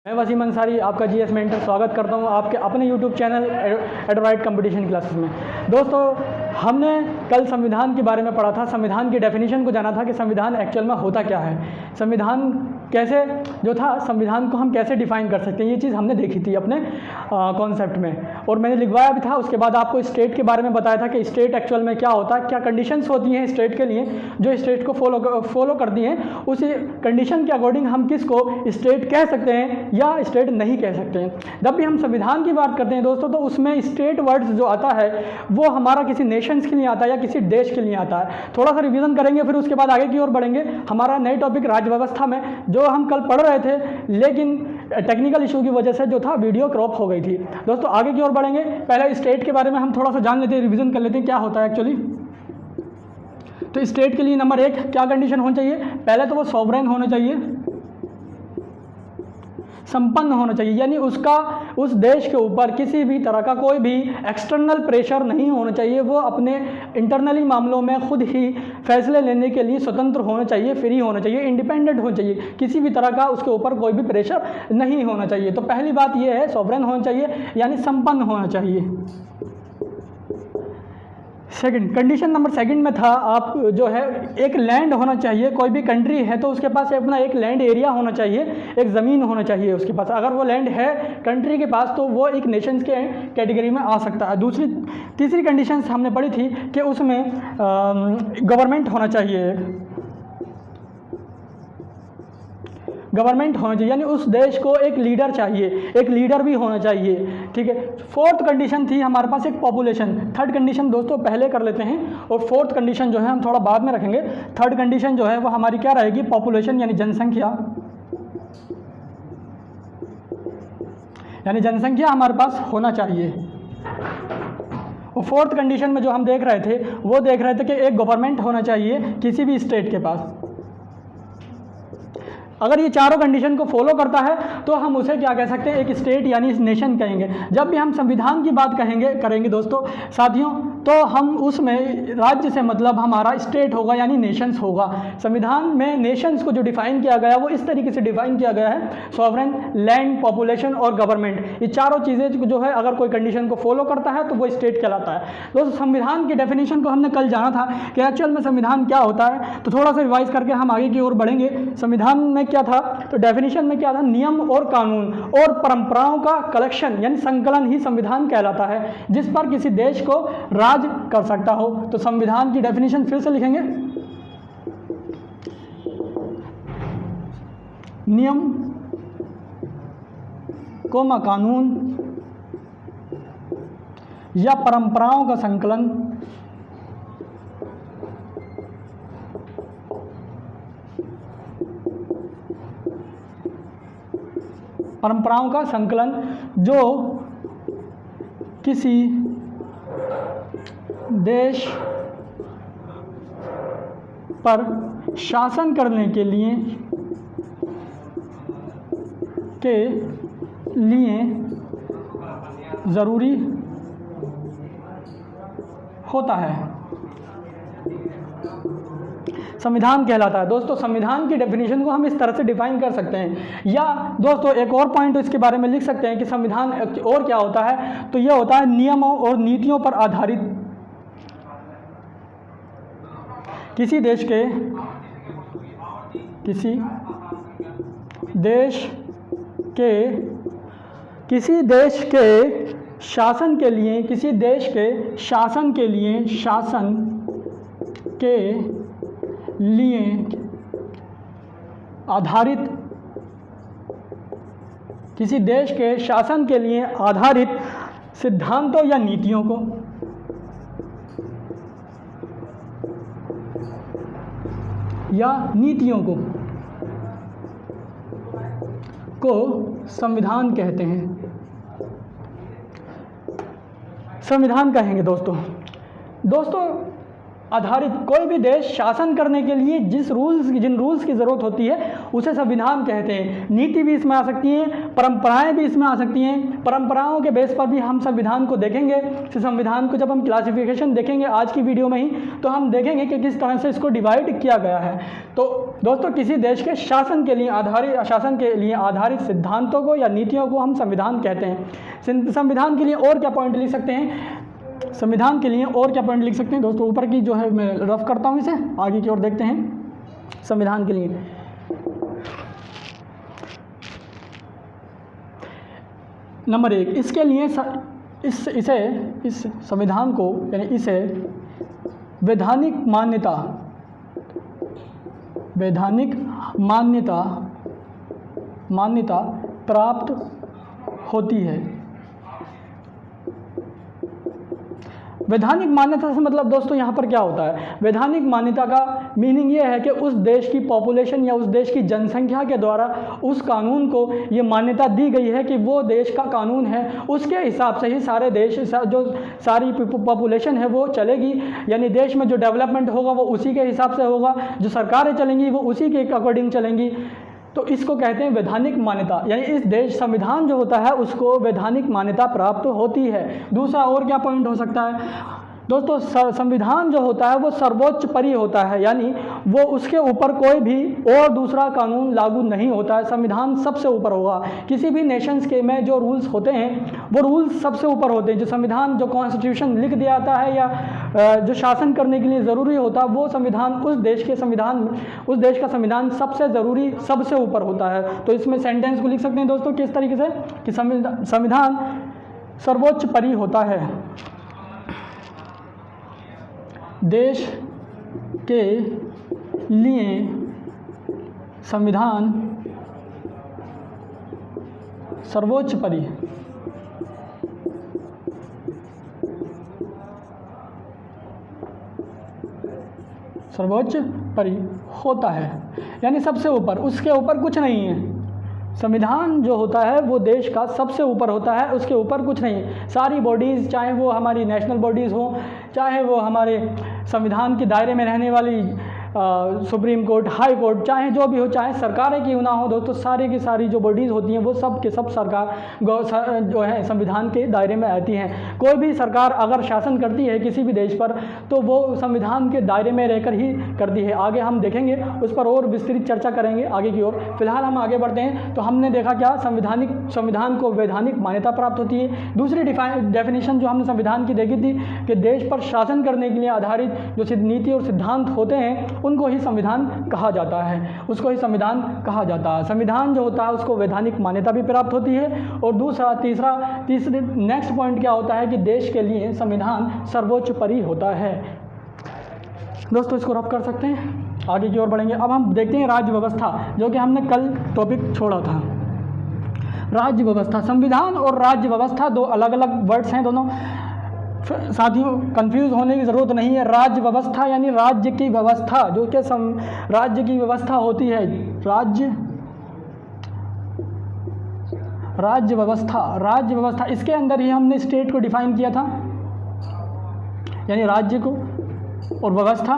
मैं वसीम अंसारी आपका GS mentor स्वागत करता हूं आपके अपने यूट्यूब चैनल एडवाइट कंपटीशन क्लासेस में। दोस्तों, हमने कल संविधान के बारे में पढ़ा था, संविधान की डेफिनेशन को जाना था कि संविधान एक्चुअल में होता क्या है, संविधान कैसे जो था, संविधान को हम कैसे डिफ़ाइन कर सकते हैं, ये चीज़ हमने देखी थी अपने कॉन्सेप्ट में और मैंने लिखवाया भी था। उसके बाद आपको स्टेट के बारे में बताया था कि स्टेट एक्चुअल में क्या होता है, क्या कंडीशंस होती हैं स्टेट के लिए जो स्टेट को फॉलो करती हैं, उसी कंडीशन के अकॉर्डिंग हम किसको स्टेट कह सकते हैं या स्टेट नहीं कह सकते हैं। जब भी हम संविधान की बात करते हैं दोस्तों, तो उसमें स्टेट वर्ड्स जो आता है वो हमारा किसी नेशंस के लिए आता है या किसी देश के लिए आता है। थोड़ा सा रिवीजन करेंगे, फिर उसके बाद आगे की ओर बढ़ेंगे। हमारा नए टॉपिक राज्य व्यवस्था में जो हम कल पढ़ रहे थे, लेकिन टेक्निकल इशू की वजह से जो था वीडियो क्रॉप हो गई थी। दोस्तों आगे की ओर बढ़ेंगे, पहले स्टेट के बारे में हम थोड़ा सा जान लेते हैं, रिवीजन कर लेते हैं क्या होता है एक्चुअली। तो स्टेट के लिए नंबर 1 क्या कंडीशन होनी चाहिए, पहले तो वो सॉवरेन होना चाहिए, संपन्न होना चाहिए, यानी उसका उस देश के ऊपर किसी भी तरह का कोई भी एक्सटर्नल प्रेशर नहीं होना चाहिए। वो अपने इंटरनली मामलों में खुद ही फैसले लेने के लिए स्वतंत्र होना चाहिए, फ्री होना चाहिए, इंडिपेंडेंट होना चाहिए, किसी भी तरह का उसके ऊपर कोई भी प्रेशर नहीं होना चाहिए। तो पहली बात ये है, सॉवरेन होना चाहिए यानी संपन्न होना चाहिए। सेकंड कंडीशन नंबर 2 में था, आप जो है एक लैंड होना चाहिए। कोई भी कंट्री है तो उसके पास अपना एक लैंड एरिया होना चाहिए, एक ज़मीन होना चाहिए उसके पास। अगर वो लैंड है कंट्री के पास तो वो एक नेशंस के कैटेगरी में आ सकता है। तीसरी कंडीशन हमने पढ़ी थी कि उसमें गवर्नमेंट होना चाहिए, गवर्नमेंट होना चाहिए, यानी उस देश को एक लीडर चाहिए, एक लीडर भी होना चाहिए। ठीक है। 4th कंडीशन थी हमारे पास एक पॉपुलेशन। 3rd कंडीशन दोस्तों पहले कर लेते हैं और 4th कंडीशन जो है हम थोड़ा बाद में रखेंगे। 3rd कंडीशन जो है वो हमारी क्या रहेगी, पॉपुलेशन यानी जनसंख्या, यानी जनसंख्या हमारे पास होना चाहिए। और 4th कंडीशन में जो हम देख रहे थे वो देख रहे थे कि एक गवर्नमेंट होना चाहिए किसी भी स्टेट के पास। अगर ये चारों कंडीशन को फॉलो करता है तो हम उसे क्या कह सकते हैं, एक स्टेट यानी नेशन कहेंगे। जब भी हम संविधान की बात करेंगे दोस्तों साथियों, तो हम उसमें राज्य से मतलब हमारा स्टेट होगा यानी नेशंस होगा। संविधान में नेशंस को जो डिफाइन किया गया वो इस तरीके से डिफाइन किया गया है, सॉवरेन, लैंड, पॉपुलेशन और गवर्नमेंट। ये चारों चीज़ें जो है अगर कोई कंडीशन को फॉलो करता है तो वो स्टेट कहलाता है। दोस्तों संविधान की डेफिनेशन को हमने कल जाना था कि एक्चुअल में संविधान क्या होता है, तो थोड़ा सा रिवाइज करके हम आगे की ओर बढ़ेंगे। संविधान में क्या था, तो डेफिनेशन में क्या था, नियम और कानून और परंपराओं का कलेक्शन यानी संकलन ही संविधान कहलाता है, जिस पर किसी देश को राज कर सकता हो। तो संविधान की डेफिनेशन फिर से लिखेंगे, नियम कोमा कानून या परंपराओं का संकलन, परंपराओं का संकलन जो किसी देश पर शासन करने के लिए ज़रूरी होता है, संविधान कहलाता है। दोस्तों संविधान की डेफिनेशन को हम इस तरह से डिफाइन कर सकते हैं। या दोस्तों एक और पॉइंट इसके बारे में लिख सकते हैं कि संविधान और क्या होता है, तो यह होता है नियमों और नीतियों पर आधारित किसी देश के शासन के लिए आधारित, किसी देश के शासन के लिए आधारित सिद्धांतों या नीतियों को संविधान कहते हैं, संविधान कहेंगे। दोस्तों आधारित कोई भी देश शासन करने के लिए जिन रूल्स की ज़रूरत होती है उसे संविधान कहते हैं। नीति भी इसमें आ सकती हैं, परंपराएं भी इसमें आ सकती हैं। परंपराओं के बेस पर भी हम संविधान को देखेंगे। फिर संविधान को जब हम क्लासिफिकेशन देखेंगे आज की वीडियो में ही, तो हम देखेंगे कि किस तरह से इसको डिवाइड किया गया है। तो दोस्तों, किसी देश के शासन के लिए आधारित सिद्धांतों को या नीतियों को हम संविधान कहते हैं। संविधान के लिए और क्या पॉइंट लिख सकते हैं दोस्तों, ऊपर की जो है मैं रफ करता हूँ इसे, आगे की ओर देखते हैं। संविधान के लिए नंबर 1, इसके लिए इस संविधान को यानी इसे वैधानिक मान्यता प्राप्त होती है। वैधानिक मान्यता से मतलब दोस्तों यहाँ पर क्या होता है? वैधानिक मान्यता का मीनिंग ये है कि उस देश की पॉपुलेशन या उस देश की जनसंख्या के द्वारा उस कानून को ये मान्यता दी गई है कि वो देश का कानून है, उसके हिसाब से ही सारे देश जो सारी पॉपुलेशन है वो चलेगी। यानी देश में जो डेवलपमेंट होगा वो उसी के हिसाब से होगा, जो सरकारें चलेंगी वो उसी के अकॉर्डिंग चलेंगी। तो इसको कहते हैं वैधानिक मान्यता, यानी इस देश संविधान जो होता है उसको वैधानिक मान्यता प्राप्त होती है। दूसरा और क्या पॉइंट हो सकता है दोस्तों? संविधान जो होता है वो सर्वोच्च परि होता है, यानी वो उसके ऊपर कोई भी और दूसरा कानून लागू नहीं होता है। संविधान सबसे ऊपर होगा। किसी भी नेशंस के में जो रूल्स होते हैं वो रूल्स सबसे ऊपर होते हैं। जो संविधान, जो कॉन्स्टिट्यूशन लिख दिया जाता है या जो शासन करने के लिए ज़रूरी होता है, वो संविधान उस देश का संविधान सबसे ज़रूरी, सबसे ऊपर होता है। तो इसमें सेंटेंस को लिख सकते हैं दोस्तों किस तरीके से कि संविधान सर्वोच्च परि होता है। देश के लिए संविधान सर्वोच्च परि होता है, यानी सबसे ऊपर, उसके ऊपर कुछ नहीं है। संविधान जो होता है वो देश का सबसे ऊपर होता है, उसके ऊपर कुछ नहीं है। सारी बॉडीज़, चाहे वो हमारी नेशनल बॉडीज़ हो, चाहे वो हमारे संविधान के दायरे में रहने वाली सुप्रीम कोर्ट, हाई कोर्ट, चाहे जो भी हो, चाहे सरकारें क्यों ना हो दोस्तों, सारी की सारी जो बॉडीज़ होती हैं वो सब के सब सरकार जो है संविधान के दायरे में आती हैं। कोई भी सरकार अगर शासन करती है किसी भी देश पर तो वो संविधान के दायरे में रहकर ही करती है। आगे हम देखेंगे, उस पर और विस्तृत चर्चा करेंगे आगे की ओर। फिलहाल हम आगे बढ़ते हैं। तो हमने देखा क्या, संविधान को वैधानिक मान्यता प्राप्त होती है। दूसरी डेफिनेशन जो हमने संविधान की देखी थी कि देश पर शासन करने के लिए आधारित जो नीति और सिद्धांत होते हैं उनको ही संविधान कहा जाता है, संविधान जो होता है उसको वैधानिक मान्यता भी प्राप्त होती है। और तीसरे नेक्स्ट पॉइंट क्या होता है कि देश के लिए संविधान सर्वोच्च परि होता है। दोस्तों इसको रफ कर सकते हैं, आगे की ओर बढ़ेंगे। अब हम देखते हैं राज्य व्यवस्था, जो कि हमने कल टॉपिक छोड़ा था। राज्य व्यवस्था, संविधान और राज्य व्यवस्था दो अलग अलग वर्ड्स हैं दोनों। साथियों कंफ्यूज होने की ज़रूरत नहीं है। राज्य व्यवस्था यानी राज्य की व्यवस्था, जो कि राज्य की व्यवस्था होती है। राज्य व्यवस्था इसके अंदर ही हमने स्टेट को डिफाइन किया था, यानी राज्य को और व्यवस्था।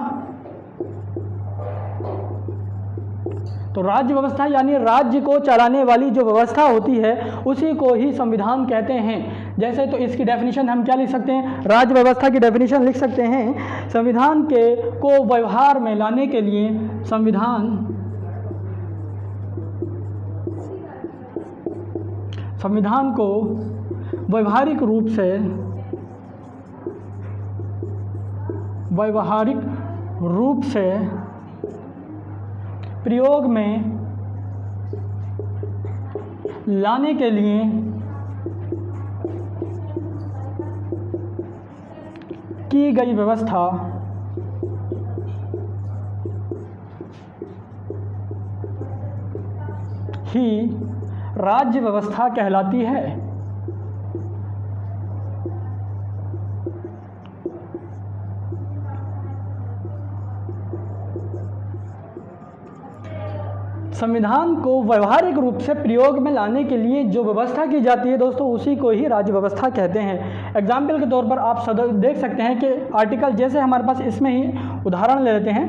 तो राज्य व्यवस्था यानी राज्य को चलाने वाली जो व्यवस्था होती है उसी को ही संविधान कहते हैं। जैसे तो इसकी डेफिनेशन हम क्या लिख सकते हैं, राज्य व्यवस्था की डेफिनेशन लिख सकते हैं, संविधान को व्यवहार में लाने के लिए संविधान को व्यवहारिक रूप से प्रयोग में लाने के लिए की गई व्यवस्था ही राज्य व्यवस्था कहलाती है। संविधान को व्यवहारिक रूप से प्रयोग में लाने के लिए जो व्यवस्था की जाती है दोस्तों, उसी को ही राज्य व्यवस्था कहते हैं। एग्जाम्पल के तौर पर आप देख सकते हैं कि आर्टिकल, जैसे हमारे पास इसमें ही उदाहरण ले लेते हैं।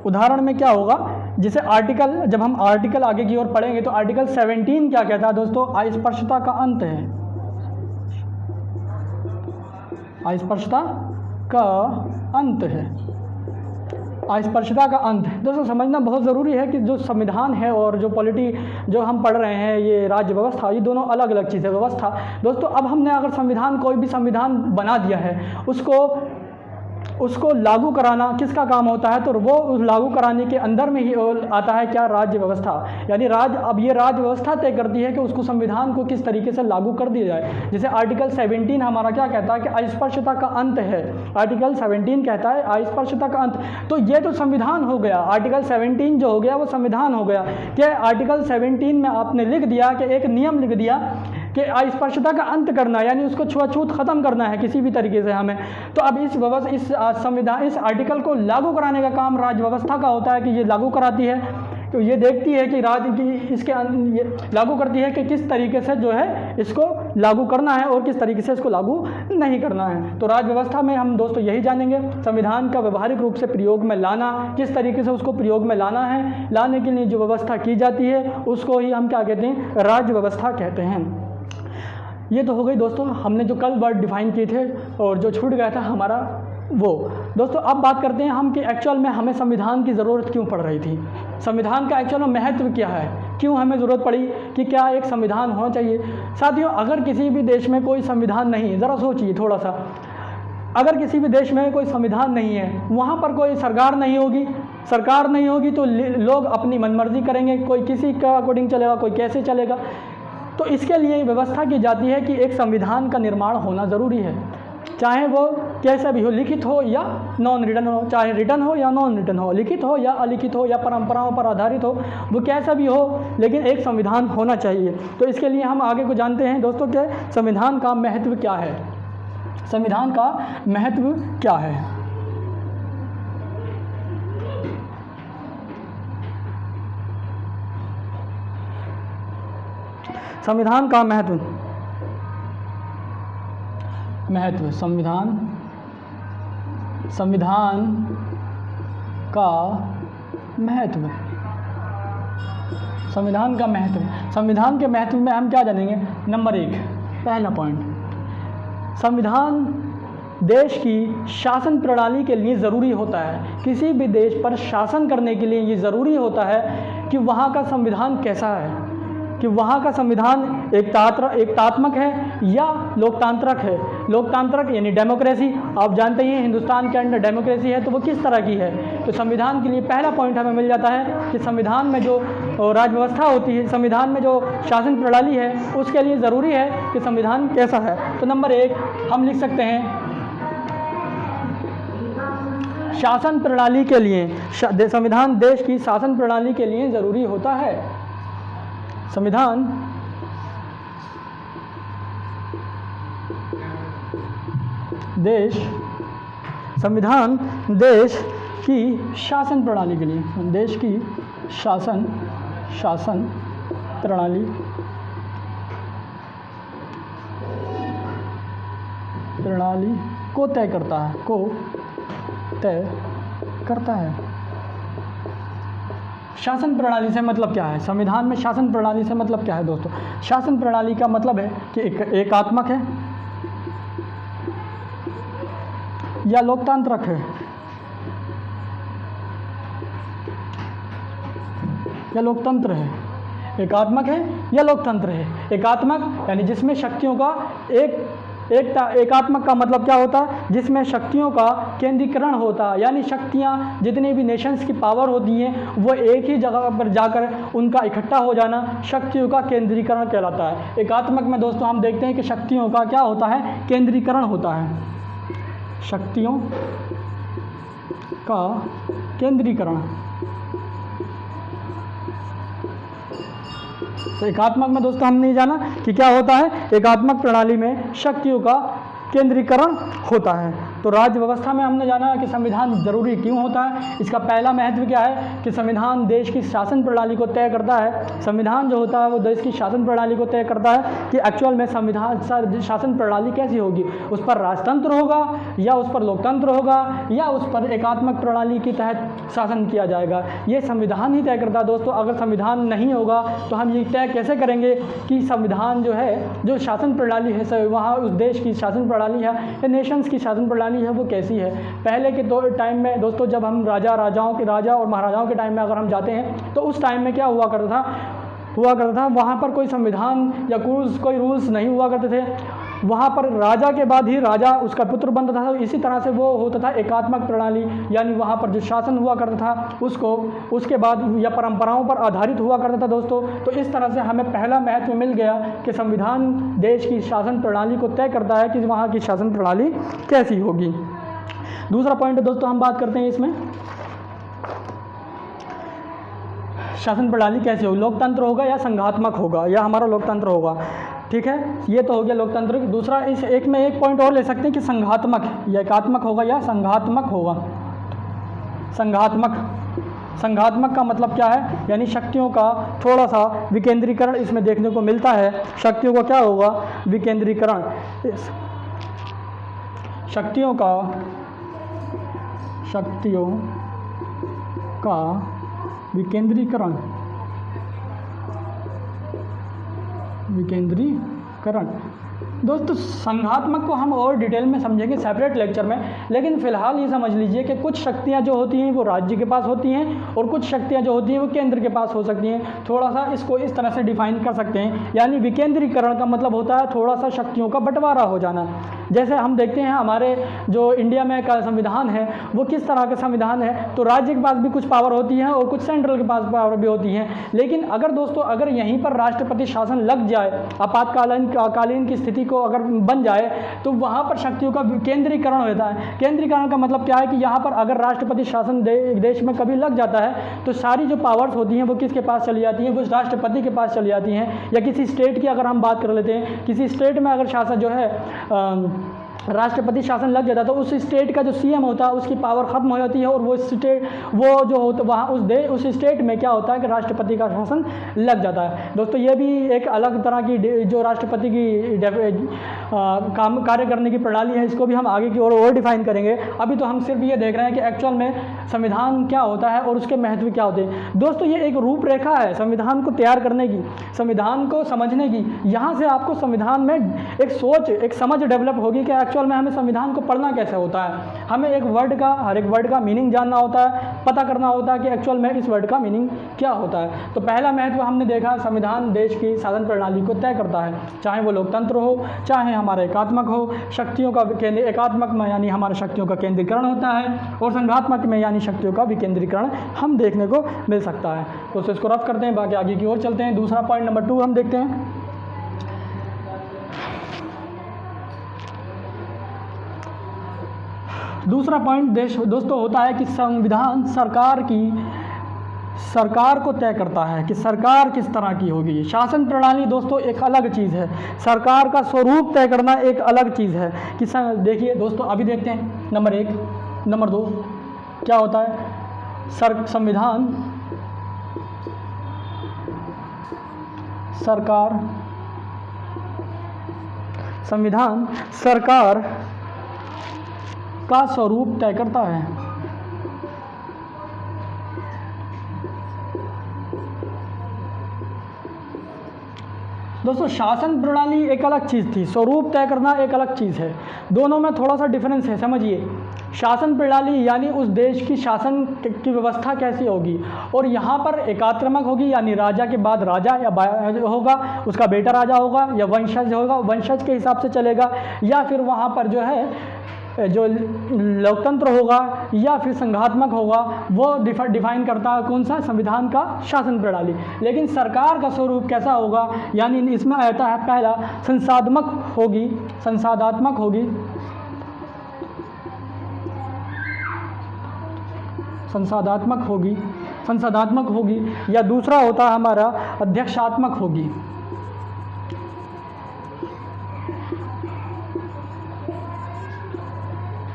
उदाहरण में क्या होगा, जैसे आर्टिकल, जब हम आर्टिकल आगे की ओर पढ़ेंगे तो आर्टिकल 17 क्या कहता है दोस्तों, अस्पृश्यता का अंत है। अस्पृश्यता का अंत है, अस्पृश्यता का अंत। दोस्तों समझना बहुत ज़रूरी है कि जो संविधान है और जो जो हम पढ़ रहे हैं, ये राज्य व्यवस्था, ये दोनों अलग अलग चीज़ें। व्यवस्था दोस्तों, अब हमने अगर संविधान, कोई भी संविधान बना दिया है, उसको लागू कराना किसका काम होता है, तो वो उस लागू कराने के अंदर में ही आता है क्या, राज्य व्यवस्था। यानी अब ये राज्य व्यवस्था तय करती है कि उसको, संविधान को किस तरीके से लागू कर दिया जाए। जैसे आर्टिकल 17 हमारा क्या कहता है कि अस्पृश्यता का अंत है। आर्टिकल 17 कहता है अस्पृश्यता का अंत, तो ये तो संविधान हो गया। आर्टिकल 17 जो हो गया वो संविधान हो गया। क्या आर्टिकल 17 में आपने लिख दिया कि एक नियम लिख दिया कि अस्पृश्यता का अंत करना, यानी उसको छुआछूत ख़त्म करना है किसी भी तरीके से हमें। तो अब इस आर्टिकल को लागू कराने का काम राज्य व्यवस्था का होता है कि ये लागू कराती है, तो ये देखती है कि ये लागू करती है कि किस तरीके से जो है इसको लागू करना है और किस तरीके से इसको लागू नहीं करना है। तो राज्य व्यवस्था में हम दोस्तों यही जानेंगे, संविधान का व्यवहारिक रूप से प्रयोग में लाना, किस तरीके से उसको प्रयोग में लाना है, लाने के लिए जो व्यवस्था की जाती है उसको ही हम क्या कहते हैं, राज्य व्यवस्था कहते हैं। ये तो हो गई दोस्तों, हमने जो कल वर्ड डिफाइन किए थे और जो छूट गया था हमारा वो। दोस्तों अब बात करते हैं हम कि एक्चुअल में हमें संविधान की ज़रूरत क्यों पड़ रही थी, संविधान का एक्चुअल में महत्व क्या है, क्यों हमें ज़रूरत पड़ी कि क्या एक संविधान होना चाहिए। साथियों, अगर किसी भी देश में कोई संविधान नहीं, ज़रा सोचिए थोड़ा सा, अगर किसी भी देश में कोई संविधान नहीं है, वहाँ पर कोई सरकार नहीं होगी तो लोग अपनी मनमर्जी करेंगे, कोई किसी का अकॉर्डिंग चलेगा, कोई कैसे चलेगा। तो इसके लिए व्यवस्था की जाती है कि एक संविधान का निर्माण होना ज़रूरी है, चाहे वो कैसा भी हो, लिखित हो या नॉन रिटन हो, चाहे रिटन हो या नॉन रिटन हो, लिखित हो या अलिखित हो या परंपराओं पर आधारित हो, वो कैसा भी हो, लेकिन एक संविधान होना चाहिए। तो इसके लिए हम आगे को जानते हैं दोस्तों कि संविधान का महत्व क्या है। संविधान का महत्व क्या है? संविधान का महत्व, संविधान का महत्व, संविधान का महत्व। संविधान के महत्व में हम क्या जानेंगे? नंबर 1, पहला पॉइंट, संविधान देश की शासन प्रणाली के लिए ज़रूरी होता है। किसी भी देश पर शासन करने के लिए ये ज़रूरी होता है कि वहाँ का संविधान कैसा है, कि वहाँ का संविधान एकतात्मक है या लोकतांत्रिक है। लोकतांत्रिक यानी डेमोक्रेसी, आप जानते ही हैं हिंदुस्तान के अंदर डेमोक्रेसी है, तो वो किस तरह की है। तो संविधान के लिए पहला पॉइंट हमें मिल जाता है कि संविधान में जो राज्य व्यवस्था होती है, संविधान में जो शासन प्रणाली है, उसके लिए ज़रूरी है कि संविधान कैसा है। तो नंबर 1 हम लिख सकते हैं, शासन प्रणाली के लिए, संविधान देश की शासन प्रणाली के लिए ज़रूरी होता है। संविधान देश की शासन प्रणाली के लिए, देश की शासन प्रणाली को तय करता है, शासन प्रणाली से मतलब क्या है? संविधान में शासन प्रणाली से मतलब क्या है दोस्तों? शासन प्रणाली का मतलब है कि एकात्मक है या लोकतांत्रिक है, या लोकतंत्र है। एकात्मक है या लोकतंत्र है? एकात्मक यानी जिसमें शक्तियों का एकात्मक का मतलब क्या होता है? जिसमें शक्तियों का केंद्रीकरण होता है, यानी शक्तियाँ, जितने भी नेशंस की पावर होती हैं, वो एक ही जगह पर जाकर उनका इकट्ठा हो जाना शक्तियों का केंद्रीकरण कहलाता है। एकात्मक में दोस्तों हम देखते हैं कि शक्तियों का क्या होता है? केंद्रीकरण होता है, शक्तियों का केंद्रीकरण। तो एकात्मक में दोस्तों हमने ये जाना कि क्या होता है? एकात्मक प्रणाली में शक्तियों का केंद्रीकरण होता है। तो राज्य व्यवस्था में हमने जाना कि संविधान जरूरी क्यों होता है। इसका पहला महत्व क्या है कि संविधान देश की शासन प्रणाली को तय करता है। संविधान जो होता है वो देश की शासन प्रणाली को तय करता है कि एक्चुअल में संविधान शासन प्रणाली कैसी होगी, उस पर राजतंत्र होगा या उस पर लोकतंत्र होगा या उस पर एकात्मक प्रणाली के तहत शासन किया जाएगा। ये संविधान ही तय करता है दोस्तों। अगर संविधान नहीं होगा तो हम ये तय कैसे करेंगे कि संविधान जो है, जो शासन प्रणाली है वहाँ उस देश की शासन प्रणाली है या नेशंस की शासन प्रणाली है वो कैसी है। पहले के टाइम में दोस्तों जब हम राजा और महाराजाओं के टाइम में अगर हम जाते हैं तो उस टाइम में क्या हुआ करता था वहाँ पर कोई संविधान या कोई रूल्स नहीं हुआ करते थे। वहाँ पर राजा के बाद ही राजा उसका पुत्र बनता था। इसी तरह से वो होता था एकात्मक प्रणाली, यानी वहाँ पर जो शासन हुआ करता था उसके बाद या परंपराओं पर आधारित हुआ करता था दोस्तों। तो इस तरह से हमें पहला महत्व मिल गया कि संविधान देश की शासन प्रणाली को तय करता है कि वहाँ की शासन प्रणाली कैसी होगी। दूसरा पॉइंट दोस्तों हम बात करते हैं इसमें, शासन प्रणाली कैसी होगी, लोकतंत्र होगा या संघात्मक होगा या हमारा लोकतंत्र होगा। ठीक है, ये तो हो गया लोकतंत्र। दूसरा इस एक में एक पॉइंट और ले सकते हैं कि संघात्मक या एकात्मक होगा या संघात्मक होगा। संघात्मक का मतलब क्या है, यानी शक्तियों का थोड़ा सा विकेंद्रीकरण इसमें देखने को मिलता है। शक्तियों का क्या होगा, विकेंद्रीकरण। शक्तियों का विकेंद्रीकरण दोस्तों संघात्मक को हम और डिटेल में समझेंगे सेपरेट लेक्चर में, लेकिन फ़िलहाल ये समझ लीजिए कि कुछ शक्तियाँ जो होती हैं वो राज्य के पास होती हैं और कुछ शक्तियाँ जो होती हैं वो केंद्र के पास हो सकती हैं। थोड़ा सा इसको इस तरह से डिफाइन कर सकते हैं, यानी विकेंद्रीकरण का मतलब होता है थोड़ा सा शक्तियों का बंटवारा हो जाना। जैसे हम देखते हैं हमारे जो इंडिया में का संविधान है वो किस तरह का संविधान है, तो राज्य के पास भी कुछ पावर होती है और कुछ सेंट्रल के पास पावर भी होती है। लेकिन अगर दोस्तों अगर यहीं पर राष्ट्रपति शासन लग जाए, आपातकालीन की स्थिति को अगर बन जाए, तो वहाँ पर शक्तियों का केंद्रीकरण होता है। केंद्रीकरण का मतलब क्या है कि यहाँ पर अगर राष्ट्रपति शासन देश में कभी लग जाता है तो सारी जो पावर्स होती हैं वो किसके पास चली जाती हैं, वो राष्ट्रपति के पास चली जाती हैं। या किसी स्टेट की अगर हम बात कर लेते हैं, किसी स्टेट में अगर शासन जो है राष्ट्रपति शासन लग जाता है तो उस स्टेट का जो सीएम होता है उसकी पावर खत्म हो जाती है और वो जो होता वहाँ उस स्टेट में क्या होता है कि राष्ट्रपति का शासन लग जाता है। दोस्तों ये भी एक अलग तरह की जो राष्ट्रपति की कार्य करने की प्रणाली है, इसको भी हम आगे की और डिफाइन करेंगे। अभी तो हम सिर्फ ये देख रहे हैं कि एक्चुअल में संविधान क्या होता है और उसके महत्व क्या होते हैं। दोस्तों ये एक रूपरेखा है संविधान को तैयार करने की, संविधान को समझने की। यहाँ से आपको संविधान में एक समझ डेवलप होगी कि एक्चुअल में हमें संविधान को पढ़ना कैसे होता है। हमें हर एक वर्ड का मीनिंग जानना होता है, पता करना होता है कि एक्चुअल में इस वर्ड का मीनिंग क्या होता है। तो पहला महत्व हमने देखा, संविधान देश की शासन प्रणाली को तय करता है, चाहे वो लोकतंत्र हो चाहे हमारा एकात्मक हो। शक्तियों का एकात्मक में यानी हमारे शक्तियों का केंद्रीकरण होता है और संघात्मक में यानी शक्तियों का विकेंद्रीकरण हम देखने को मिल सकता है। तो इसको रफ करते हैं, बाकी आगे की ओर चलते हैं। दूसरा पॉइंट नंबर 2 हम देखते हैं। दूसरा पॉइंट दोस्तों होता है कि संविधान सरकार को तय करता है कि सरकार किस तरह की होगी। शासन प्रणाली दोस्तों एक अलग चीज़ है, सरकार का स्वरूप तय करना एक अलग चीज़ है। कि देखिए दोस्तों अभी देखते हैं नंबर 1, नंबर 2 क्या होता है। संविधान सरकार का स्वरूप तय करता है। दोस्तों शासन प्रणाली एक अलग चीज़ थी, स्वरूप तय करना एक अलग चीज़ है। दोनों में थोड़ा सा डिफरेंस है, समझिए। शासन प्रणाली यानी उस देश की शासन की व्यवस्था कैसी होगी, और यहाँ पर एकात्मक होगी यानी राजा के बाद राजा या होगा, उसका बेटा राजा होगा या वंशज होगा, वंशज के हिसाब से चलेगा, या फिर वहाँ पर जो है जो लोकतंत्र होगा या फिर संघात्मक होगा, वो डिफाइन करता है कौन सा, संविधान का शासन प्रणाली। लेकिन सरकार का स्वरूप कैसा होगा, यानी इसमें आता है पहला संसाधात्मक होगी या दूसरा होता है हमारा अध्यक्षात्मक होगी।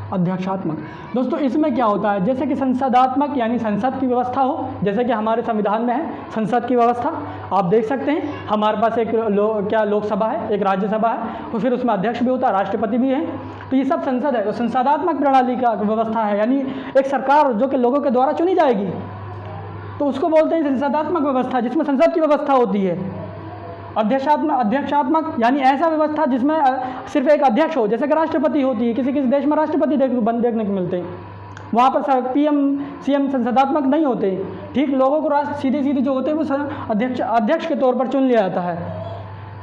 अध्यक्षात्मक। दोस्तों इसमें क्या होता है, जैसे कि संसदात्मक यानी संसद की व्यवस्था हो, जैसे कि हमारे संविधान में है संसद की व्यवस्था। आप देख सकते हैं हमारे पास एक लोकसभा है, एक राज्यसभा है, तो फिर उसमें अध्यक्ष भी होता है, राष्ट्रपति भी है, तो ये सब संसद है। तो संसदात्मक प्रणाली का व्यवस्था है, यानी एक सरकार जो कि लोगों के द्वारा चुनी जाएगी, तो उसको बोलते हैं संसदात्मक व्यवस्था, जिसमें संसद की व्यवस्था होती है। अध्यक्षात्मक यानी ऐसा व्यवस्था जिसमें सिर्फ एक अध्यक्ष हो, जैसे कि राष्ट्रपति होती है, किसी किसी देश में राष्ट्रपति देखने को मिलते हैं, वहाँ पर पीएम सीएम संसदात्मक नहीं होते। ठीक, लोगों को सीधे जो होते हैं वो अध्यक्ष के तौर पर चुन लिया जाता है।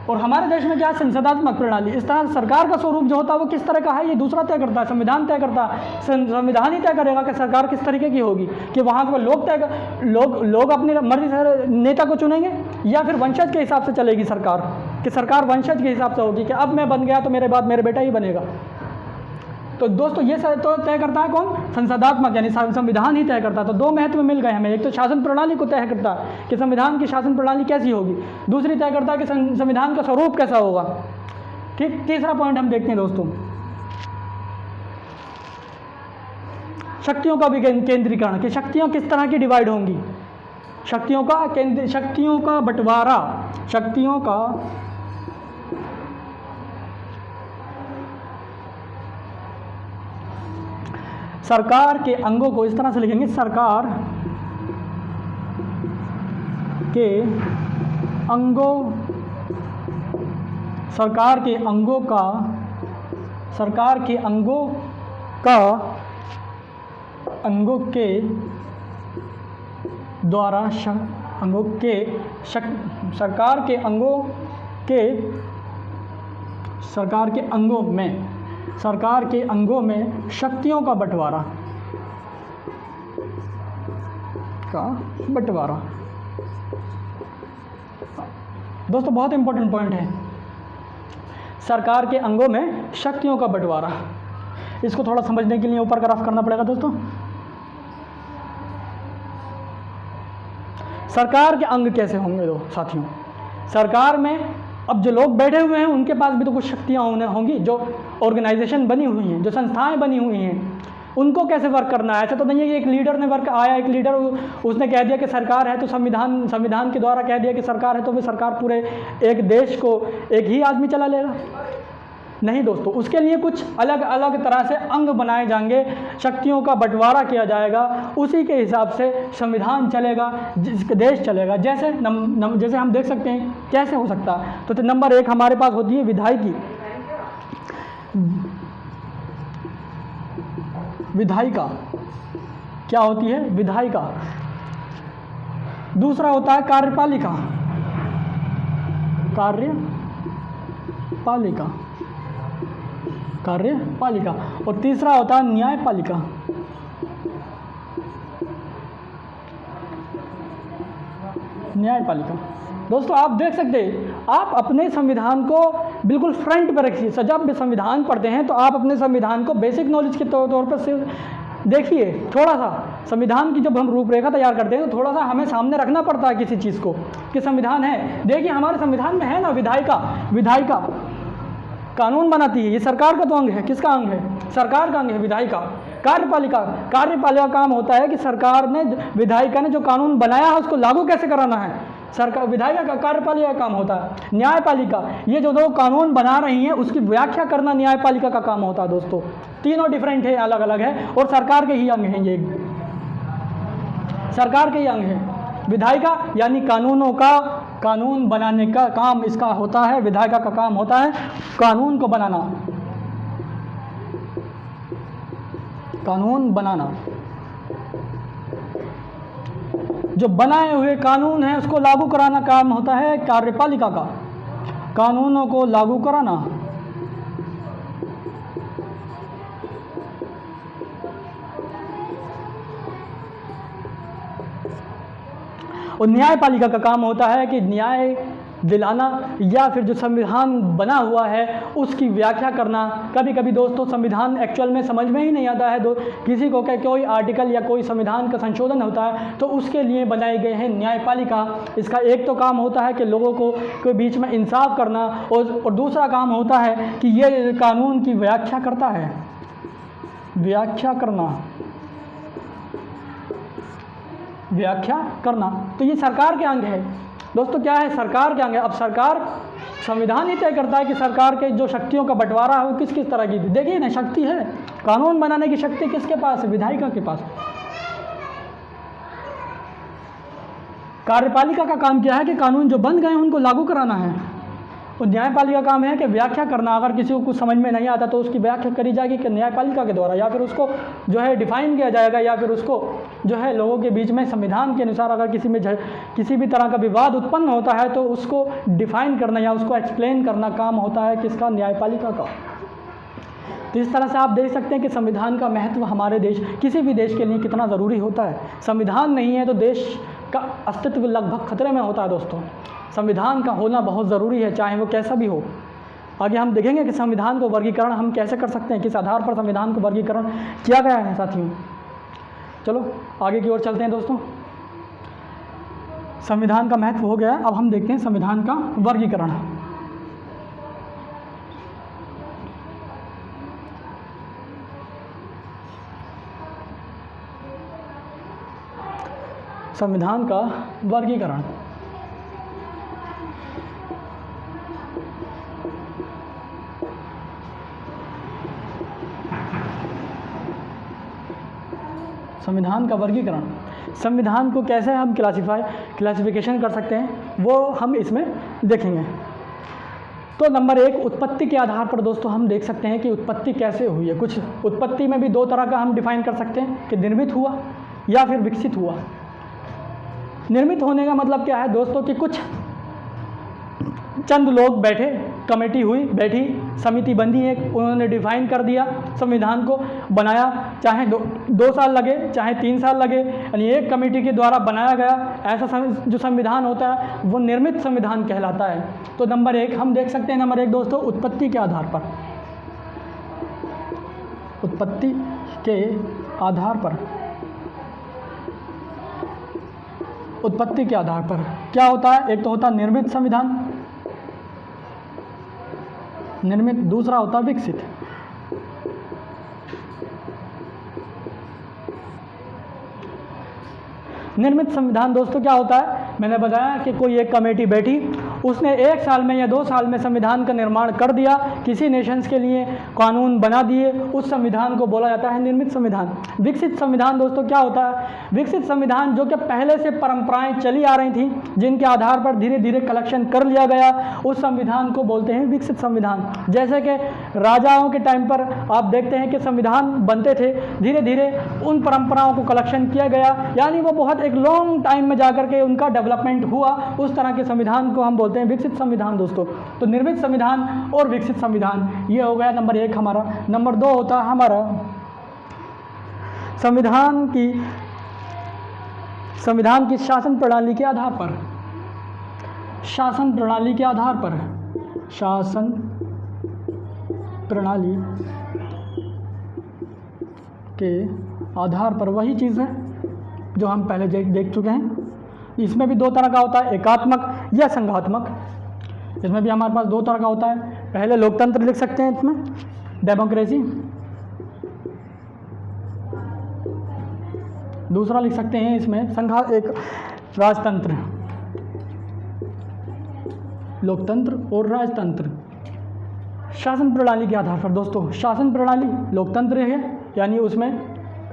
और हमारे देश में क्या है, संसदात्मक प्रणाली। इस तरह सरकार का स्वरूप जो होता है वो किस तरह का है, ये दूसरा तय करता है, संविधान तय करता है। संविधान ही तय करेगा कि सरकार किस तरीके की होगी, कि वहाँ पर लोग अपनी मर्जी से नेता को चुनेंगे, या फिर वंशज के हिसाब से चलेगी सरकार, कि सरकार वंशज के हिसाब से होगी, कि अब मैं बन गया तो मेरे बाद मेरे बेटा ही बनेगा। तो दोस्तों ये तो तय करता है कौन, संसदात्मक, यानी संविधान ही तय करता है। तो दो महत्व मिल गए हमें, एक तो शासन प्रणाली को तय करता है कि संविधान की शासन प्रणाली कैसी होगी, दूसरी तय करता है कि संविधान का स्वरूप कैसा होगा। ठीक, तीसरा पॉइंट हम देखते हैं दोस्तों, शक्तियों का केंद्रीकरण, कि शक्तियाँ किस तरह की डिवाइड होंगी, शक्तियों का बंटवारा, शक्तियों का सरकार के अंगों को इस तरह से लिखेंगे, सरकार के अंगों के द्वारा सरकार के अंगों में शक्तियों का बंटवारा दोस्तों बहुत इंपॉर्टेंट पॉइंट है, सरकार के अंगों में शक्तियों का बंटवारा। इसको थोड़ा समझने के लिए ऊपर का रफ करना पड़ेगा दोस्तों। सरकार के अंग कैसे होंगे साथियों, सरकार में अब जो लोग बैठे हुए हैं उनके पास भी तो कुछ शक्तियाँ होंगी, जो ऑर्गेनाइजेशन बनी हुई हैं, जो संस्थाएं बनी हुई हैं, उनको कैसे वर्क करना है। ऐसा तो नहीं है कि एक लीडर ने एक लीडर उसने कह दिया कि सरकार है, तो संविधान के द्वारा कह दिया कि सरकार है, तो फिर सरकार पूरे एक देश को एक ही आदमी चला लेगा। नहीं दोस्तों, उसके लिए कुछ अलग अलग तरह से अंग बनाए जाएंगे, शक्तियों का बंटवारा किया जाएगा, उसी के हिसाब से संविधान चलेगा, देश चलेगा। जैसे जैसे हम देख सकते हैं कैसे हो सकता है। तो नंबर 1 हमारे पास होती है विधायिकी, विधायिका क्या होती है, विधायिका। दूसरा होता है कार्यपालिका, कार्यपालिका। और तीसरा होता है न्यायपालिका। दोस्तों आप देख सकते हैं, आप अपने संविधान को बिल्कुल फ्रंट पर रखिए। जब भी संविधान पढ़ते हैं तो आप अपने संविधान को बेसिक नॉलेज के तौर पर सिर्फ देखिए। थोड़ा सा संविधान की जब हम रूपरेखा तैयार करते हैं तो थोड़ा सा हमें सामने रखना पड़ता है किसी चीज़ को, कि संविधान है। देखिए हमारे संविधान में है ना विधायिका कानून बनाती है, ये सरकार का तो अंग है। किसका अंग है, सरकार का अंग है विधायिका। कार्यपालिका काम होता है कि सरकार ने, विधायिका ने जो कानून बनाया है उसको लागू कैसे कराना है, सरकार विधायिका का कार्यपालिका का काम होता है। न्यायपालिका, ये जो दो कानून बना रही हैं उसकी व्याख्या करना न्यायपालिका का काम होता है। दोस्तों तीनों डिफरेंट है, अलग अलग है, और सरकार के ही अंग हैं, ये सरकार के ही अंग हैं। विधायिका यानी कानून बनाने का काम इसका होता है, विधायिका का काम होता है कानून को बनाना, जो बनाए हुए कानून है उसको लागू कराना काम होता है कार्यपालिका का, कानूनों को लागू कराना। और न्यायपालिका का काम होता है कि न्याय दिलाना, या फिर जो संविधान बना हुआ है उसकी व्याख्या करना। कभी कभी दोस्तों संविधान एक्चुअल में समझ में ही नहीं आता है, किसी को कोई आर्टिकल या कोई संविधान का संशोधन होता है तो उसके लिए बनाए गए हैं न्यायपालिका। इसका एक तो काम होता है कि लोगों के बीच में इंसाफ करना, और दूसरा काम होता है कि ये कानून की व्याख्या करता है। व्याख्या करना, व्याख्या करना। तो ये सरकार के अंग है दोस्तों, क्या है, सरकार के अंग है। अब सरकार, संविधान ही तय करता है कि सरकार के जो शक्तियों का बंटवारा है वो किस किस तरह की। देखिए ना, शक्ति है, कानून बनाने की शक्ति किसके पास है, विधायिका के पास। कार्यपालिका का काम क्या है कि कानून जो बन गए हैं उनको लागू कराना है, और न्यायपालिका का काम है कि व्याख्या करना। अगर किसी को कुछ समझ में नहीं आता तो उसकी व्याख्या करी जाएगी कि न्यायपालिका के द्वारा, या फिर उसको जो है डिफाइन किया जाएगा, या फिर उसको जो है लोगों के बीच में संविधान के अनुसार अगर किसी भी तरह का विवाद उत्पन्न होता है तो उसको डिफाइन करना या उसको एक्सप्लेन करना काम होता है किसका, न्यायपालिका का। तो इस तरह से आप देख सकते हैं कि संविधान का महत्व हमारे देश, किसी भी देश के लिए कितना ज़रूरी होता है। संविधान नहीं है तो देश का अस्तित्व लगभग खतरे में होता है दोस्तों। संविधान का होना बहुत ज़रूरी है, चाहे वो कैसा भी हो। आगे हम देखेंगे कि संविधान को वर्गीकरण हम कैसे कर सकते हैं, किस आधार पर संविधान को वर्गीकरण किया गया है साथियों। चलो आगे की ओर चलते हैं दोस्तों। संविधान का महत्व हो गया, अब हम देखते हैं संविधान का वर्गीकरण। संविधान का वर्गीकरण, संविधान का वर्गीकरण, संविधान को कैसे हम क्लासिफिकेशन कर सकते हैं वो हम इसमें देखेंगे। तो नंबर 1, उत्पत्ति के आधार पर दोस्तों हम देख सकते हैं कि उत्पत्ति कैसे हुई है। कुछ उत्पत्ति में भी दो तरह का हम डिफाइन कर सकते हैं कि निर्मित हुआ या फिर विकसित हुआ। निर्मित होने का मतलब क्या है दोस्तों कि कुछ चंद लोग बैठे, कमेटी हुई, बैठी, समिति बनी है, उन्होंने डिफाइन कर दिया, संविधान को बनाया, चाहे 2 साल लगे चाहे 3 साल लगे, यानी एक कमेटी के द्वारा बनाया गया ऐसा जो संविधान होता है वो निर्मित संविधान कहलाता है। तो नंबर 1 हम देख सकते हैं, नंबर 1 दोस्तों, उत्पत्ति के आधार पर, उत्पत्ति के आधार पर, उत्पत्ति के आधार पर क्या होता है, एक तो होता है निर्मित संविधान, निर्मित, दूसरा होता है विकसित। निर्मित संविधान दोस्तों क्या होता है, मैंने बताया कि कोई एक कमेटी बैठी, उसने 1 साल में या 2 साल में संविधान का निर्माण कर दिया, किसी नेशंस के लिए कानून बना दिए, उस संविधान को बोला जाता है निर्मित संविधान। विकसित संविधान दोस्तों क्या होता है, विकसित संविधान जो कि पहले से परंपराएं चली आ रही थी, जिनके आधार पर धीरे धीरे कलेक्शन कर लिया गया, उस संविधान को बोलते हैं विकसित संविधान। जैसे कि राजाओं के टाइम पर आप देखते हैं कि संविधान बनते थे, धीरे धीरे उन परंपराओं को कलेक्शन किया गया, यानी वो बहुत एक लॉन्ग टाइम में जाकर के उनका डेवलपमेंट हुआ, उस तरह के संविधान को हम बोलते हैं विकसित संविधान दोस्तों। तो निर्मित संविधान और विकसित संविधान, ये हो गया नंबर 1 हमारा। नंबर 2 होता है हमारा संविधान की शासन प्रणाली के आधार पर, शासन प्रणाली के आधार पर, शासन प्रणाली के आधार पर, वही चीज़ है जो हम पहले देख चुके हैं। इसमें भी 2 तरह का होता है, एकात्मक या संघात्मक। इसमें भी हमारे पास 2 तरह का होता है। पहले लोकतंत्र लिख सकते हैं, इसमें डेमोक्रेसी, दूसरा लिख सकते हैं इसमें एक राजतंत्र, लोकतंत्र और राजतंत्र। शासन प्रणाली के आधार पर दोस्तों, शासन प्रणाली लोकतंत्र है यानी उसमें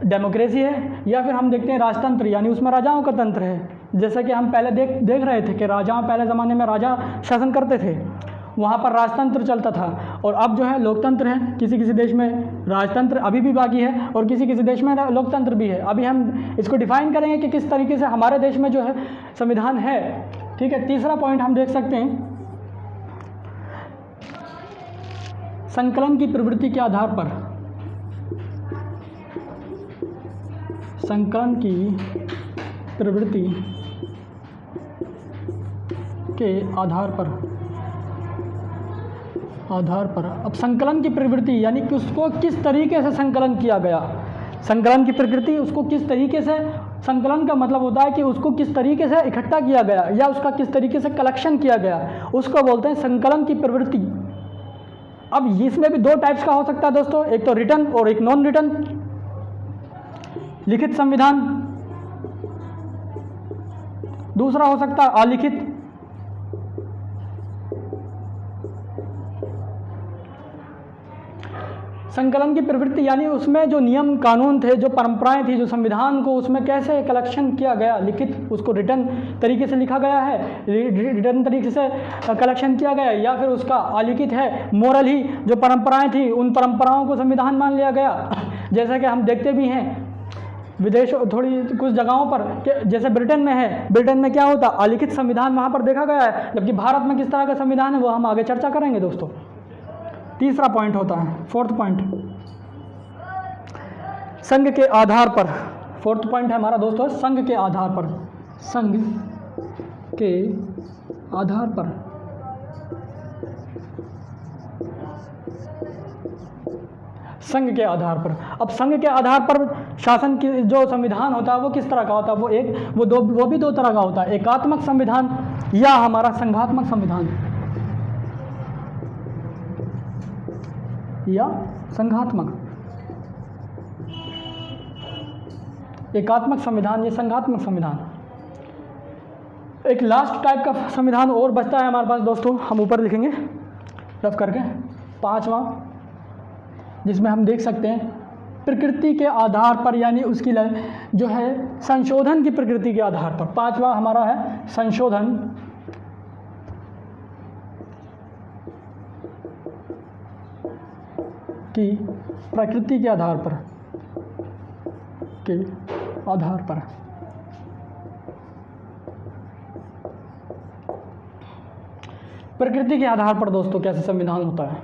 डेमोक्रेसी है, या फिर हम देखते हैं राजतंत्र यानी उसमें राजाओं का तंत्र है। जैसा कि हम पहले देख रहे थे कि राजाओं, पहले ज़माने में राजा शासन करते थे, वहाँ पर राजतंत्र चलता था, और अब जो है लोकतंत्र है। किसी किसी देश में राजतंत्र अभी भी बाकी है और किसी किसी देश में लोकतंत्र भी है। अभी हम इसको डिफाइन करेंगे कि किस तरीके से हमारे देश में जो है संविधान है। ठीक है, तीसरा पॉइंट हम देख सकते हैं, संकलन की प्रवृत्ति के आधार पर, संकलन की प्रवृत्ति के आधार पर अब संकलन की प्रवृत्ति यानी कि उसको किस तरीके से संकलन किया गया, संकलन की प्रकृति, उसको किस तरीके से, संकलन का मतलब होता है कि उसको किस तरीके से इकट्ठा किया गया या उसका किस तरीके से कलेक्शन किया गया, उसको बोलते हैं संकलन की प्रवृत्ति। अब इसमें भी दो टाइप्स का हो सकता है दोस्तों, एक तो रिटन और एक नॉन रिटन। लिखित संविधान, दूसरा हो सकता है अलिखित। संकलन की प्रवृत्ति यानी उसमें जो नियम कानून थे, जो परंपराएं थी, जो संविधान को उसमें कैसे कलेक्शन किया गया, लिखित उसको रिटर्न तरीके से लिखा गया है, रिटर्न तरीके से कलेक्शन किया गया है, या फिर उसका अलिखित है, मोरल ही जो परंपराएं थी उन परंपराओं को संविधान मान लिया गया। जैसा कि हम देखते भी हैं विदेशों थोड़ी कुछ जगहों पर, जैसे ब्रिटेन में है, ब्रिटेन में क्या होता है अलिखित संविधान वहाँ पर देखा गया है, जबकि भारत में किस तरह का संविधान है वो हम आगे चर्चा करेंगे दोस्तों। तीसरा पॉइंट होता है, फोर्थ पॉइंट, संघ के आधार पर। फोर्थ पॉइंट है हमारा दोस्तों संघ के आधार पर, संघ के आधार पर। संघ के आधार पर, अब संघ के आधार पर शासन की जो संविधान होता है वो किस तरह का होता है, वो भी दो तरह का होता है, एकात्मक संविधान या हमारा संघात्मक संविधान, या संघात्मक। एकात्मक संविधान या संघात्मक संविधान। एक लास्ट टाइप का संविधान और बचता है हमारे पास दोस्तों, हम ऊपर लिखेंगे रफ करके, पांचवा, जिसमें हम देख सकते हैं प्रकृति के आधार पर, यानी उसकी जो है संशोधन की प्रकृति के आधार पर। पांचवा हमारा है संशोधन की प्रकृति के आधार पर, के आधार पर। प्रकृति के आधार पर दोस्तों कैसे संविधान होता है,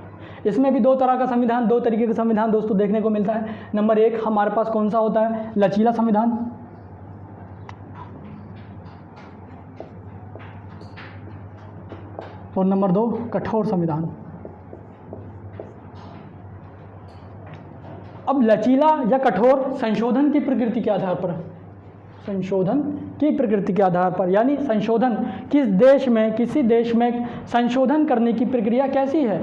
इसमें भी दो तरह का संविधान, दो तरीके का संविधान दोस्तों देखने को मिलता है। नंबर एक हमारे पास कौन सा होता है, लचीला संविधान, और नंबर दो कठोर संविधान। अब लचीला या कठोर संशोधन की प्रकृति के आधार पर, संशोधन की प्रकृति के आधार पर, यानी संशोधन किस देश में, किसी देश में संशोधन करने की प्रक्रिया कैसी है,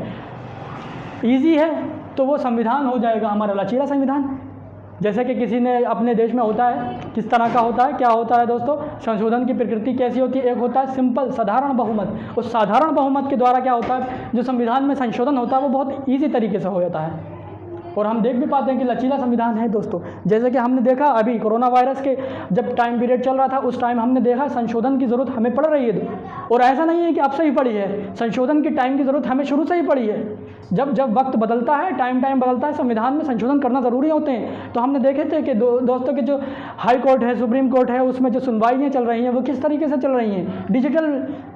इजी है तो वो संविधान हो जाएगा हमारा लचीला संविधान। जैसे कि किसी ने अपने देश में होता है, किस तरह का होता है, क्या होता है दोस्तों, संशोधन की प्रकृति कैसी होती है, एक होता है सिंपल साधारण बहुमत। उस साधारण बहुमत के द्वारा क्या होता है, जो संविधान में संशोधन होता है वो बहुत ईजी तरीके से हो जाता है। और हम देख भी पाते हैं कि लचीला संविधान है दोस्तों, जैसे कि हमने देखा अभी कोरोना वायरस के जब टाइम पीरियड चल रहा था उस टाइम हमने देखा संशोधन की ज़रूरत हमें पड़ रही है, और ऐसा नहीं है कि अब से ही पड़ी है, संशोधन की टाइम की ज़रूरत हमें शुरू से ही पड़ी है। जब वक्त बदलता है, टाइम बदलता है, संविधान में संशोधन करना ज़रूरी होते हैं। तो हमने देखे थे कि दोस्तों के जो हाई कोर्ट है, सुप्रीम कोर्ट है, उसमें जो सुनवाइयाँ चल रही हैं वो किस तरीके से चल रही हैं, डिजिटल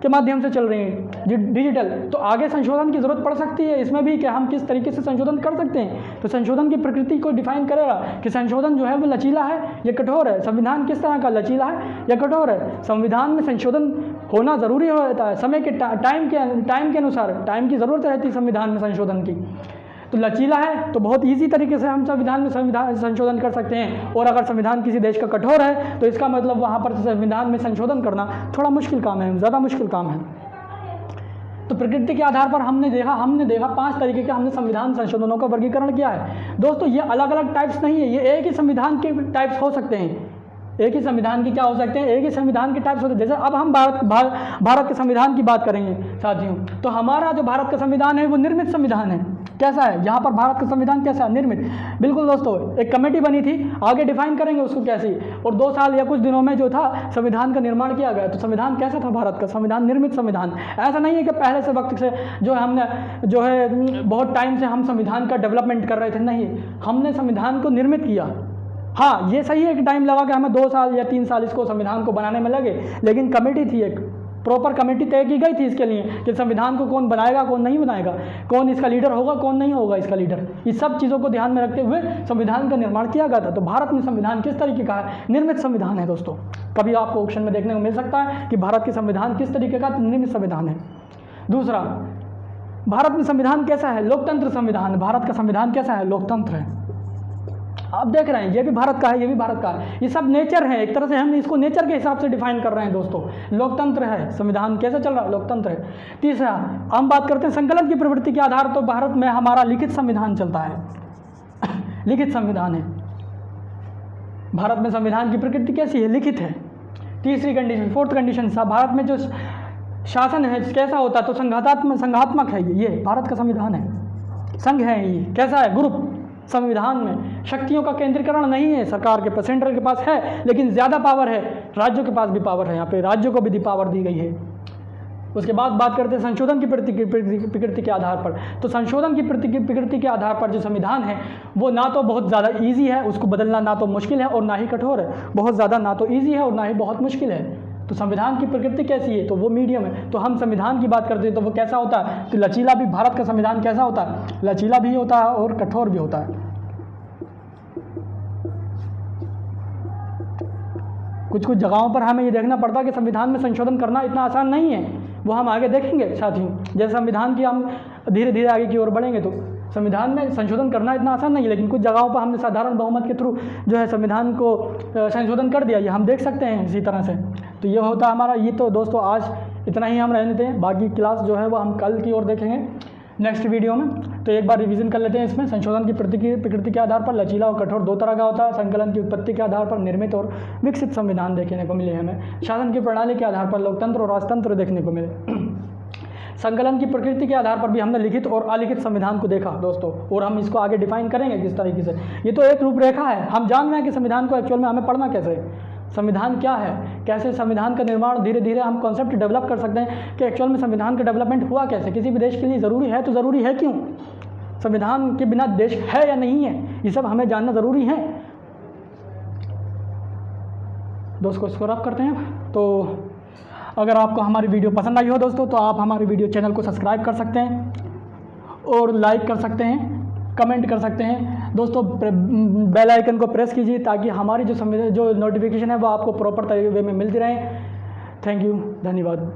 के माध्यम से चल रही हैं, डिजिटल। तो आगे संशोधन की ज़रूरत पड़ सकती है इसमें भी कि हम किस तरीके से संशोधन कर सकते हैं। तो संशोधन की प्रकृति को डिफाइन करेगा कि संशोधन जो है वो लचीला है या कठोर है, संविधान किस तरह का लचीला है या कठोर है। संविधान में संशोधन होना ज़रूरी होता है, समय के टाइम के अनुसार, टाइम की ज़रूरत रहती है संविधान में संशोधन की। तो लचीला है तो बहुत इजी तरीके से हम संविधान में संशोधन कर सकते हैं, और अगर संविधान किसी देश का कठोर है तो इसका मतलब वहाँ पर संविधान में संशोधन करना थोड़ा मुश्किल काम है, ज़्यादा मुश्किल काम है। तो प्रकृति के आधार पर हमने देखा 5 तरीके के हमने संविधान संशोधनों का वर्गीकरण किया है दोस्तों। ये अलग अलग टाइप्स नहीं है, ये एक ही संविधान के टाइप्स हो सकते हैं, एक ही संविधान की क्या हो सकते हैं, एक ही संविधान के टाइप्स होते हैं। जैसे अब हम भारत के संविधान की बात करेंगे साथियों, तो हमारा जो भारत का संविधान है वो निर्मित संविधान है। कैसा है यहाँ पर भारत का संविधान, कैसा है, निर्मित। बिल्कुल दोस्तों, एक कमेटी बनी थी, आगे डिफाइन करेंगे उसको कैसी, और 2 साल या कुछ दिनों में जो था संविधान का निर्माण किया गया। तो संविधान कैसा था भारत का संविधान, निर्मित संविधान। ऐसा नहीं है कि पहले से वक्त से जो है हमने जो है बहुत टाइम से हम संविधान का डेवलपमेंट कर रहे थे, नहीं, हमने संविधान को निर्मित किया। हाँ, ये सही है कि टाइम लगा कि हमें 2 साल या 3 साल इसको संविधान को बनाने में लगे, लेकिन कमेटी थी, एक प्रॉपर कमेटी तय की गई थी इसके लिए कि संविधान को कौन बनाएगा, कौन नहीं बनाएगा, कौन इसका लीडर होगा, कौन नहीं होगा इसका लीडर। इस सब चीज़ों को ध्यान में रखते हुए संविधान का निर्माण किया गया था। तो भारत में संविधान किस तरीके का है, निर्मित संविधान है दोस्तों। कभी आपको ऑप्शन में देखने को मिल सकता है कि भारत के संविधान किस तरीके का, निर्मित संविधान है। दूसरा, भारत में संविधान कैसा है, लोकतंत्र संविधान। भारत का संविधान कैसा है, लोकतंत्र है। आप देख रहे हैं ये भी भारत का है, ये भी भारत का है, ये सब नेचर है। एक तरह से हम इसको नेचर के हिसाब से डिफाइन कर रहे हैं दोस्तों। लोकतंत्र है, संविधान कैसे चल रहा है, लोकतंत्र है। तीसरा हम बात करते हैं संकलन की प्रवृत्ति के आधार, तो भारत में हमारा लिखित संविधान चलता है लिखित संविधान है भारत में। संविधान की प्रकृति कैसी है, लिखित है। तीसरी कंडीशन, फोर्थ कंडीशन, भारत में जो शासन है कैसा होता है, तो संघात्मक है। ये भारत का संविधान है, संघ है। ये कैसा है, ग्रुप। संविधान में शक्तियों का केंद्रीकरण नहीं है सरकार के पास, सेंट्रल के पास है, लेकिन ज़्यादा पावर है, राज्यों के पास भी पावर है। यहाँ पे राज्यों को भी पावर दी गई है। उसके बाद बात करते हैं संशोधन की प्रकृति के आधार पर। तो संशोधन की प्रकृति के आधार पर जो संविधान है वो ना तो बहुत ज़्यादा ईजी है, उसको बदलना ना तो मुश्किल है और ना ही कठोर है। बहुत ज़्यादा ना तो ईजी है और ना ही बहुत मुश्किल है। तो संविधान की प्रकृति कैसी है, तो वो मीडियम है। तो हम संविधान की बात करते हैं तो वो कैसा होता है, तो लचीला भी। भारत का संविधान कैसा होता है, लचीला भी होता है और कठोर भी होता है। कुछ कुछ जगहों पर हमें ये देखना पड़ता है कि संविधान में संशोधन करना इतना आसान नहीं है, वो हम आगे देखेंगे साथियों। जैसे संविधान की हम धीरे धीरे आगे की ओर बढ़ेंगे तो संविधान में संशोधन करना इतना आसान नहीं है, लेकिन कुछ जगहों पर हमने साधारण बहुमत के थ्रू जो है संविधान को संशोधन कर दिया, ये हम देख सकते हैं इसी तरह से। तो ये होता है हमारा। ये तो दोस्तों आज इतना ही हम रहने दें, बाकी क्लास जो है वो हम कल की ओर देखेंगे नेक्स्ट वीडियो में। तो एक बार रिवीजन कर लेते हैं इसमें। संशोधन की प्रकृति के आधार पर लचीला और कठोर दो तरह का होता है। संकलन की उत्पत्ति के आधार पर निर्मित और विकसित संविधान देखने को मिले हमें। शासन की प्रणाली के आधार पर लोकतंत्र और राजतंत्र देखने को मिले। संकलन की प्रकृति के आधार पर भी हमने लिखित और अलिखित संविधान को देखा दोस्तों, और हम इसको आगे डिफाइन करेंगे किस तरीके से। ये तो एक रूपरेखा है, हम जान रहे हैं कि संविधान को एक्चुअल में हमें पढ़ना कैसे है, संविधान क्या है, कैसे संविधान का निर्माण धीरे धीरे हम कॉन्सेप्ट डेवलप कर सकते हैं कि एक्चुअल में संविधान का डेवलपमेंट हुआ कैसे, किसी भी देश के लिए ज़रूरी है तो ज़रूरी है क्यों, संविधान के बिना देश है या नहीं है, ये सब हमें जानना ज़रूरी है। दोस्तों इसको रफ करते हैं। तो अगर आपको हमारी वीडियो पसंद आई हो दोस्तों तो आप हमारी वीडियो चैनल को सब्सक्राइब कर सकते हैं और लाइक कर सकते हैं, कमेंट कर सकते हैं दोस्तों। बेल आइकन को प्रेस कीजिए ताकि हमारी जो नोटिफिकेशन है वो आपको प्रॉपर तरीके में मिलती रहे। थैंक यू, धन्यवाद।